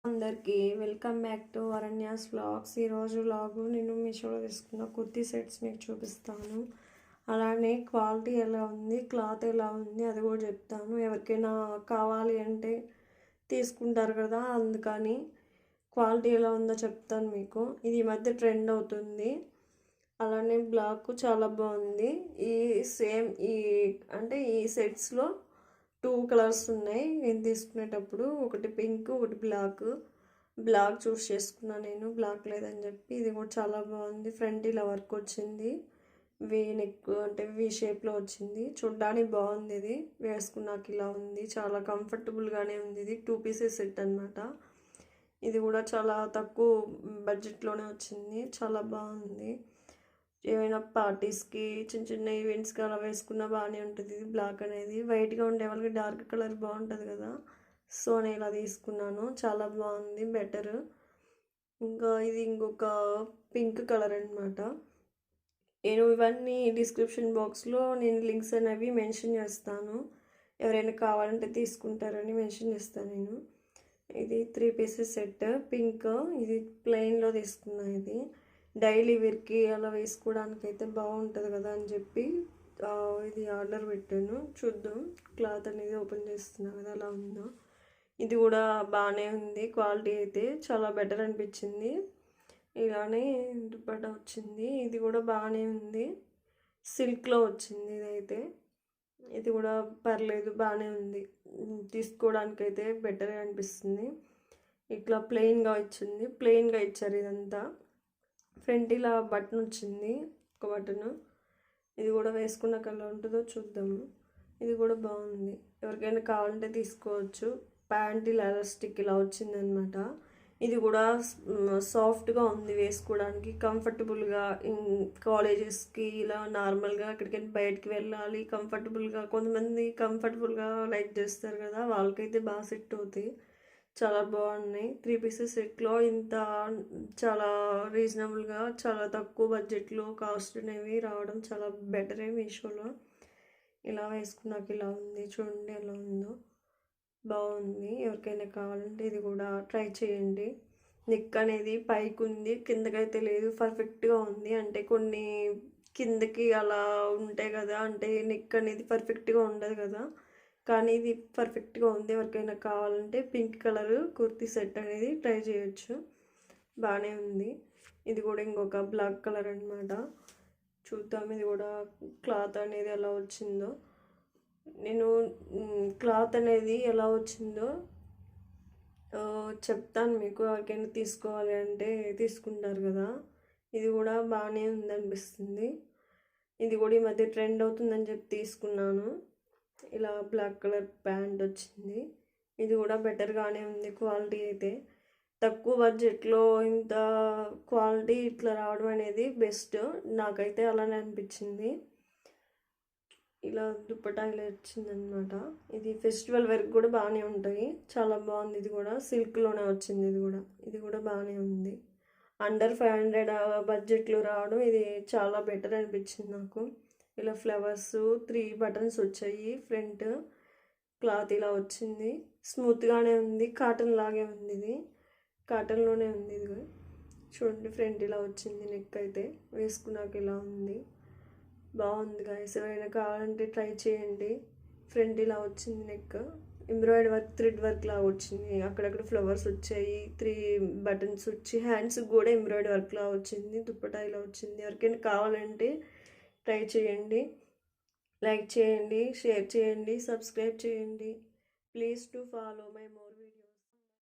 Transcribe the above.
అందరికీ welcome back to అరణ్యాస్ vlogs. ఈరోజు vlog నేను మీషోలో తీసుకున్న కుర్తీ సెట్స్ మీకు చూపిస్తాను. అలానే క్వాలిటీ ఎలా ఉంది, క్లాత్ ఎలా ఉంది అది కూడా చెప్తాను. ఎవరికైనా కావాలి అంటే తీసుకుంటారు కదా, అందుకని క్వాలిటీ ఎలా ఉందో చెప్తాను మీకు. ఇది ఈ మధ్య ట్రెండ్ అవుతుంది. అలానే బ్లాక్ చాలా బాగుంది. ఈ సేమ్ ఈ సెట్స్లో 2 కలర్స్ ఉన్నాయి నేను తీసుకునేటప్పుడు. ఒకటి పింక్, ఒకటి బ్లాక్ చూస్ చేసుకున్నాను నేను, బ్లాక్ లేదని చెప్పి. ఇది కూడా చాలా బాగుంది. ఫ్రంట్ ఇలా వర్క్ వచ్చింది, వీ నెక్ అంటే వీ షేప్లో వచ్చింది. చూడ్డానికి బాగుంది. ఇది వేసుకున్నాక ఇలా ఉంది, చాలా కంఫర్టబుల్గానే ఉంది. ఇది 2 పీసెస్ సెట్ అనమాట. ఇది కూడా చాలా తక్కువ బడ్జెట్లోనే వచ్చింది, చాలా బాగుంది. ఏమైనా పార్టీస్కి, చిన్న చిన్న ఈవెంట్స్కి అలా వేసుకున్నా బాగానే ఉంటుంది. ఇది బ్లాక్ అనేది వైట్గా ఉండే వాళ్ళకి డార్క్ కలర్ బాగుంటుంది కదా, సో నేను ఇలా తీసుకున్నాను. చాలా బాగుంది, బెటర్. ఇంకా ఇది ఇంకొక పింక్ కలర్ అనమాట. నేను ఇవన్నీ డిస్క్రిప్షన్ బాక్స్లో నేను లింక్స్ అనేవి మెన్షన్ చేస్తాను. ఎవరైనా కావాలంటే తీసుకుంటారని మెన్షన్ చేస్తాను నేను. ఇది 3 పీసెస్ సెట్ పింక్. ఇది ప్లెయిన్లో తీసుకున్నాను. ఇది డైలీ వేర్కి అలా వేసుకోవడానికి అయితే బాగుంటుంది కదా అని చెప్పి ఇది ఆర్డర్ పెట్టాను. చూద్దాం, క్లాత్ అనేది ఓపెన్ చేస్తున్నా కదా అలా ఉందో. ఇది కూడా బాగానే ఉంది, క్వాలిటీ అయితే చాలా బెటర్ అనిపించింది. ఇలానే దుపట్టా వచ్చింది, ఇది కూడా బాగానే ఉంది. సిల్క్లో వచ్చింది ఇదైతే. ఇది కూడా పర్లేదు, బాగానే ఉంది. తీసుకోవడానికి అయితే బెటర్గా అనిపిస్తుంది. ఇట్లా ప్లెయిన్గా ఇచ్చారు ఇదంతా. ఫ్రంట్ ఇలా బటన్ వచ్చింది, ఒక బటన్. ఇది కూడా వేసుకున్నాక ఎలా ఉంటుందో చూద్దాము. ఇది కూడా బాగుంది, ఎవరికైనా కావాలంటే తీసుకోవచ్చు. ప్యాంట్ ఇలా ఎలాస్టిక్ ఇలా వచ్చిందనమాట. ఇది కూడా సాఫ్ట్గా ఉంది, వేసుకోవడానికి కంఫర్టబుల్గా. కాలేజెస్కి ఇలా నార్మల్గా ఎక్కడికైనా బయటికి వెళ్ళాలి కంఫర్టబుల్గా. కొంతమంది కంఫర్టబుల్గా లైక్ చేస్తారు కదా, వాళ్ళకైతే బాగా సెట్ అవుతాయి. చాలా బాగున్నాయి. 3 పీసెస్ సెట్లో ఇంత చాలా రీజనబుల్గా, చాలా తక్కువ బడ్జెట్లో కాస్ట్ అనేవి రావడం చాలా బెటరే మీషోలో. ఇలా వేసుకున్నాక ఇలా ఉంది, చూడండి ఎలా ఉందో, బాగుంది. ఎవరికైనా కావాలంటే ఇది కూడా ట్రై చేయండి. నెక్ అనేది పైకి ఉంది, కిందకైతే లేదు, పర్ఫెక్ట్గా ఉంది. అంటే కొన్ని కిందకి అలా ఉంటాయి కదా, అంటే నెక్ అనేది పర్ఫెక్ట్గా ఉండదు కదా, కానీ ఇది పర్ఫెక్ట్గా ఉంది. ఎవరికైనా కావాలంటే పింక్ కలర్ కుర్తీ సెట్ అనేది ట్రై చేయొచ్చు, బాగానే ఉంది. ఇది కూడా ఇంకొక బ్లాక్ కలర్ అనమాట. చూద్దాం ఇది కూడా క్లాత్ అనేది ఎలా వచ్చిందో. నేను క్లాత్ అనేది ఎలా వచ్చిందో చెప్తాను మీకు. ఎవరికైనా తీసుకోవాలి అంటే తీసుకుంటారు కదా. ఇది కూడా బాగానే ఉందనిపిస్తుంది. ఇది కూడా ఈ మధ్య ట్రెండ్ అవుతుందని చెప్పి తీసుకున్నాను. ఇలా బ్లాక్ కలర్ ప్యాంట్ వచ్చింది. ఇది కూడా బెటర్గానే ఉంది, క్వాలిటీ అయితే. తక్కువ బడ్జెట్లో ఇంత క్వాలిటీ ఇట్లా రావడం అనేది బెస్ట్, నాకైతే అలానే అనిపించింది. ఇలా దుప్పటా ఇలా వచ్చిందనమాట. ఇది ఫెస్టివల్ వరకు కూడా బాగానే ఉంటాయి, చాలా బాగుంది. ఇది కూడా సిల్క్లోనే వచ్చింది. ఇది కూడా బాగానే ఉంది. అండర్ 500 బడ్జెట్లో రావడం ఇది చాలా బెటర్ అనిపించింది నాకు. ఇలా ఫ్లవర్స్ 3 బటన్స్ వచ్చాయి. ఫ్రంట్ క్లాత్ ఇలా వచ్చింది, స్మూత్గానే ఉంది, కాటన్ లాగే ఉంది. ఇది కాటన్లోనే ఉంది. ఇది చూడండి, ఫ్రంట్ ఇలా వచ్చింది. నెక్ అయితే వేసుకున్నాక ఇలా ఉంది, బాగుంది గాయస్. ఎవరైనా కావాలంటే ట్రై చేయండి. ఫ్రంట్ ఇలా వచ్చింది, neck embroidery work, thread work లాగా వచ్చింది. అక్కడక్కడ ఫ్లవర్స్ వచ్చాయి, 3 బటన్స్ వచ్చి, హ్యాండ్స్కి కూడా ఎంబ్రాయిడరీ వర్క్ లాగా వచ్చింది. దుప్పటా ఇలా వచ్చింది. ఎవరికైనా కావాలంటే ట్రై చేయండి. లైక్ చేయండి, షేర్ చేయండి, సబ్స్క్రైబ్ చేయండి. Please to follow my more videos.